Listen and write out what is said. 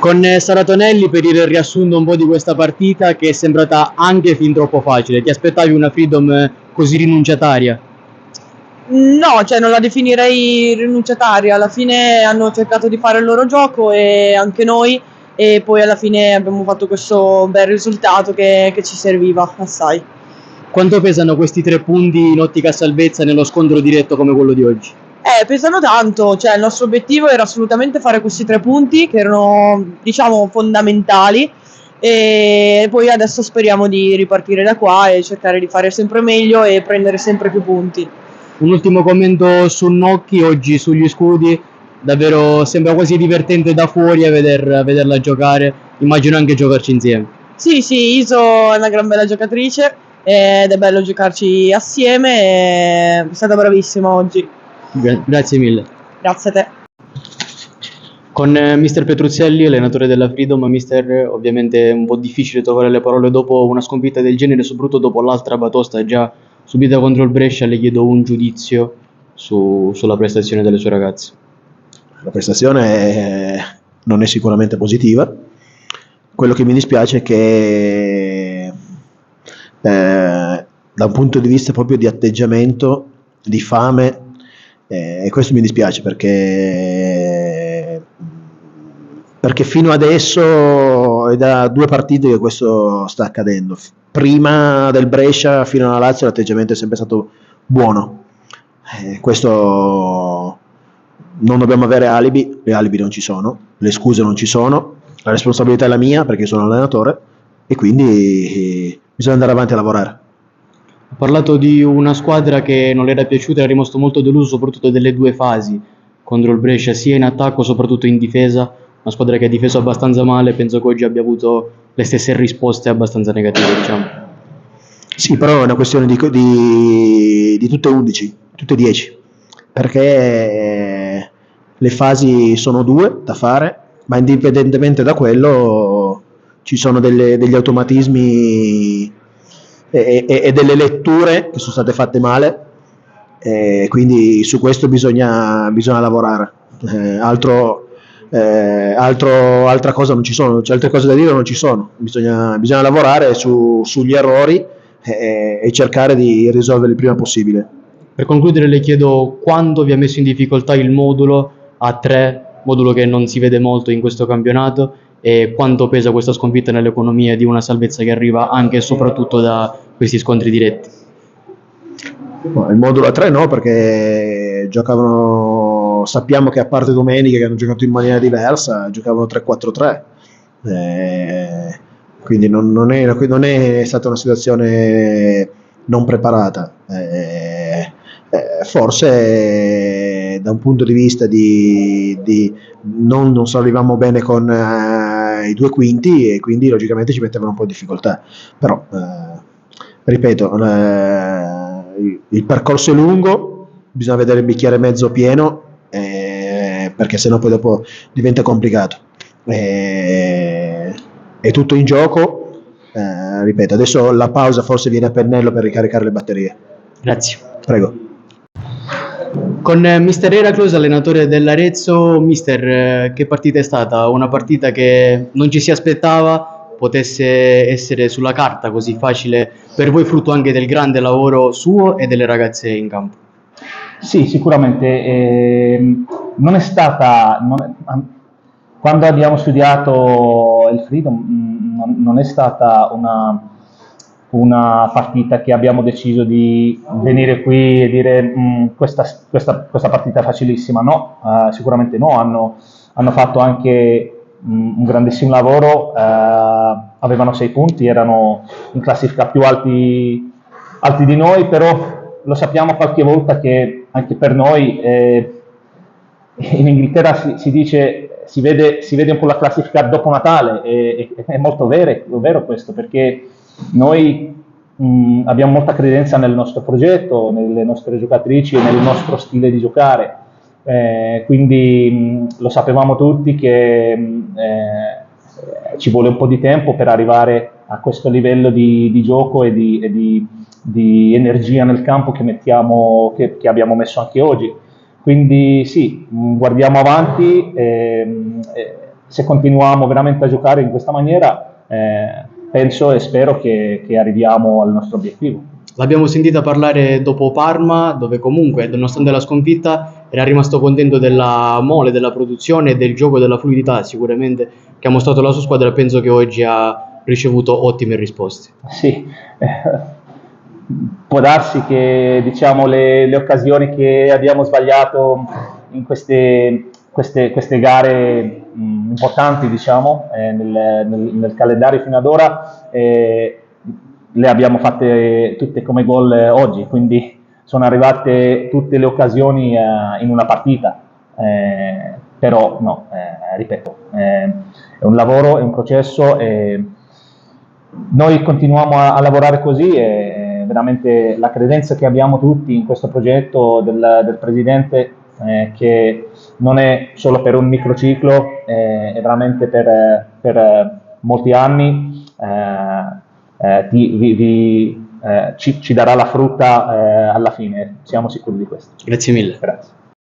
Con Saratonelli, per il riassunto un po' di questa partita che è sembrata anche fin troppo facile, ti aspettavi una Freedom così rinunciataria? No, cioè non la definirei rinunciataria, alla fine hanno cercato di fare il loro gioco e anche noi, e poi alla fine abbiamo fatto questo bel risultato che ci serviva assai. Quanto pesano questi 3 punti in ottica salvezza nello scontro diretto come quello di oggi? Pesano tanto, cioè il nostro obiettivo era assolutamente fare questi 3 punti che erano, diciamo, fondamentali, e poi adesso speriamo di ripartire da qua e cercare di fare sempre meglio e prendere sempre più punti. Un ultimo commento su Nocchi oggi sugli scudi, davvero sembra quasi divertente da fuori a vederla giocare, immagino anche giocarci insieme. Sì, Iso è una gran bella giocatrice ed è bello giocarci assieme, è stata bravissima oggi. Grazie mille. Grazie a te. Con mister Petruzzelli, allenatore della Freedom, mister, ovviamente è un po' difficile trovare le parole dopo una sconfitta del genere, soprattutto dopo l'altra batosta già subita contro il Brescia. Le chiedo un giudizio sulla prestazione delle sue ragazze. La prestazione non è sicuramente positiva. Quello che mi dispiace è che da un punto di vista proprio di atteggiamento, di fame, e questo mi dispiace perché fino adesso è da 2 partite che questo sta accadendo. Prima del Brescia fino alla Lazio l'atteggiamento è sempre stato buono. Questo non dobbiamo avere alibi, le alibi non ci sono, le scuse non ci sono, la responsabilità è la mia perché sono allenatore e quindi bisogna andare avanti a lavorare. Ha parlato di una squadra che non le era piaciuta, era rimasto molto deluso soprattutto delle 2 fasi contro il Brescia, sia in attacco soprattutto in difesa, una squadra che ha difeso abbastanza male. Penso che oggi abbia avuto le stesse risposte abbastanza negative, diciamo. Sì, però è una questione di tutte 11, tutte 10, perché le fasi sono 2 da fare, ma indipendentemente da quello ci sono degli automatismi e delle letture che sono state fatte male, quindi su questo bisogna lavorare. Altra cosa non ci sono, cioè altre cose da dire non ci sono, bisogna lavorare sugli errori e cercare di risolverli il prima possibile. Per concludere le chiedo quando vi ha messo in difficoltà il modulo a 3, modulo che non si vede molto in questo campionato, e quanto pesa questa sconfitta nell'economia di una salvezza che arriva anche e soprattutto da questi scontri diretti. Il modulo a 3 no, perché sappiamo che a parte domenica che hanno giocato in maniera diversa, giocavano 3-4-3, quindi non è stata una situazione non preparata. Forse da un punto di vista non arrivavamo bene con i 2 quinti e quindi logicamente ci mettevano un po' in difficoltà, però ripeto, il percorso è lungo, bisogna vedere il bicchiere mezzo pieno, perché sennò poi dopo diventa complicato. È tutto in gioco, ripeto, adesso la pausa forse viene a pennello per ricaricare le batterie. Grazie. Prego. Con mister Heracles, allenatore dell'Arezzo, mister, che partita è stata? Una partita che non ci si aspettava potesse essere sulla carta così facile per voi, frutto anche del grande lavoro suo e delle ragazze in campo. Sì, sicuramente. Non è stata, quando abbiamo studiato il Freedom, non è stata una partita che abbiamo deciso di venire qui e dire questa partita è facilissima. No, sicuramente no, hanno fatto anche un grandissimo lavoro, avevano 6 punti, erano in classifica più alti di noi, però lo sappiamo qualche volta che anche per noi in Inghilterra si dice, si vede un po' la classifica dopo Natale, e è molto vero questo, perché noi abbiamo molta credenza nel nostro progetto, nelle nostre giocatrici e nel nostro stile di giocare, quindi lo sapevamo tutti che ci vuole un po' di tempo per arrivare a questo livello di gioco e di energia nel campo che abbiamo messo anche oggi. Quindi sì, guardiamo avanti, se continuiamo veramente a giocare in questa maniera, penso e spero che arriviamo al nostro obiettivo. L'abbiamo sentita parlare dopo Parma, dove comunque, nonostante la sconfitta, era rimasto contento della mole, della produzione, del gioco, della fluidità sicuramente che ha mostrato la sua squadra. Penso che oggi ha ricevuto ottime risposte. Sì, può darsi che diciamo le occasioni che abbiamo sbagliato in queste gare importanti, diciamo, nel calendario fino ad ora, le abbiamo fatte tutte come gol oggi, quindi sono arrivate tutte le occasioni in una partita, però no, ripeto, è un lavoro, è un processo, noi continuiamo a lavorare così e veramente la credenza che abbiamo tutti in questo progetto del Presidente, che non è solo per un microciclo, è veramente per molti anni, ci darà la frutta alla fine, siamo sicuri di questo. Grazie mille. Grazie.